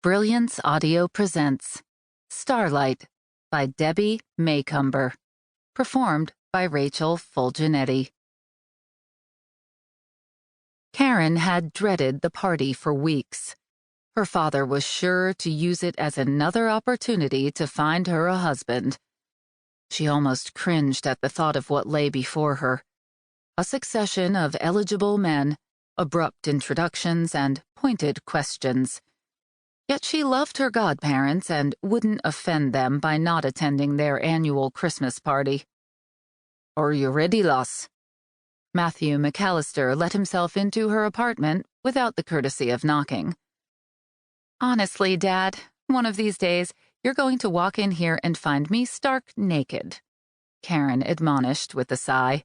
Brilliance Audio presents Starlight by Debbie Macomber, performed by Rachel Fulginetti. Karen had dreaded the party for weeks. Her father was sure to use it as another opportunity to find her a husband. She almost cringed at the thought of what lay before her. A succession of eligible men, abrupt introductions, and pointed questions. Yet she loved her godparents and wouldn't offend them by not attending their annual Christmas party. "Are you ready, lass?" Matthew McAlister let himself into her apartment without the courtesy of knocking. "Honestly, Dad, one of these days you're going to walk in here and find me stark naked," Karen admonished with a sigh.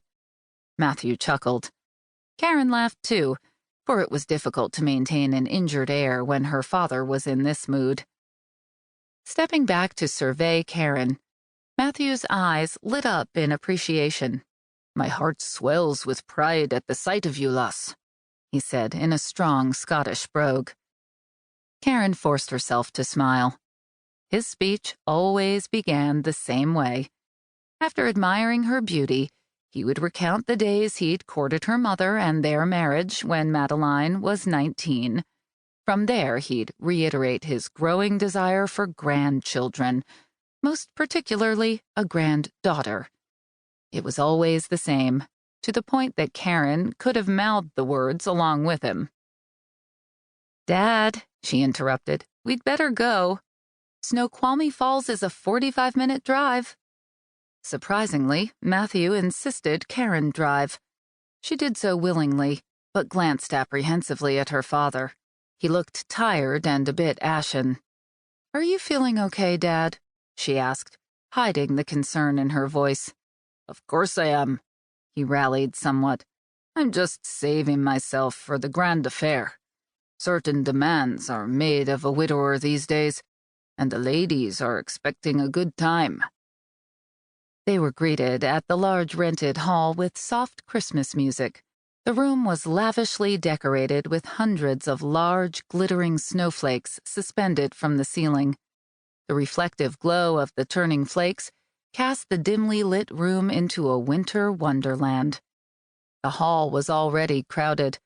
Matthew chuckled. Karen laughed too, for it was difficult to maintain an injured air when her father was in this mood. Stepping back to survey Karen, Matthew's eyes lit up in appreciation. "My heart swells with pride at the sight of you, lass," he said in a strong Scottish brogue. Karen forced herself to smile. His speech always began the same way. After admiring her beauty, he would recount the days he'd courted her mother and their marriage when Madeline was 19. From there, he'd reiterate his growing desire for grandchildren, most particularly a granddaughter. It was always the same, to the point that Karen could have mouthed the words along with him. "Dad," she interrupted, "we'd better go. Snoqualmie Falls is a 45-minute drive." Surprisingly, Matthew insisted Karen drive. She did so willingly, but glanced apprehensively at her father. He looked tired and a bit ashen. "Are you feeling okay, Dad?" she asked, hiding the concern in her voice. "Of course I am," he rallied somewhat. "I'm just saving myself for the grand affair. Certain demands are made of a widower these days, and the ladies are expecting a good time." They were greeted at the large rented hall with soft Christmas music. The room was lavishly decorated with hundreds of large, glittering snowflakes suspended from the ceiling. The reflective glow of the turning flakes cast the dimly lit room into a winter wonderland. The hall was already crowded.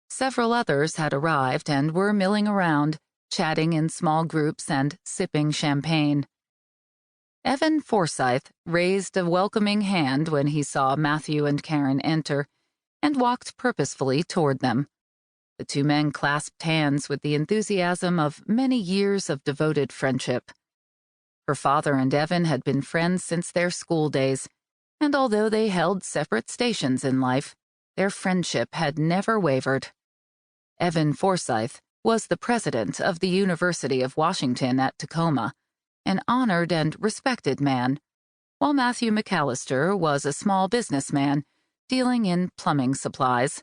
Several others had arrived and were milling around, chatting in small groups and sipping champagne. Evan Forsythe raised a welcoming hand when he saw Matthew and Karen enter, and walked purposefully toward them. The two men clasped hands with the enthusiasm of many years of devoted friendship. Her father and Evan had been friends since their school days, and although they held separate stations in life, their friendship had never wavered. Evan Forsythe was the president of the University of Washington at Tacoma, an honored and respected man, while Matthew McAlister was a small businessman dealing in plumbing supplies.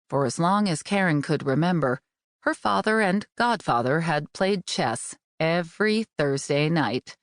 For as long as Karen could remember, her father and godfather had played chess every Thursday night.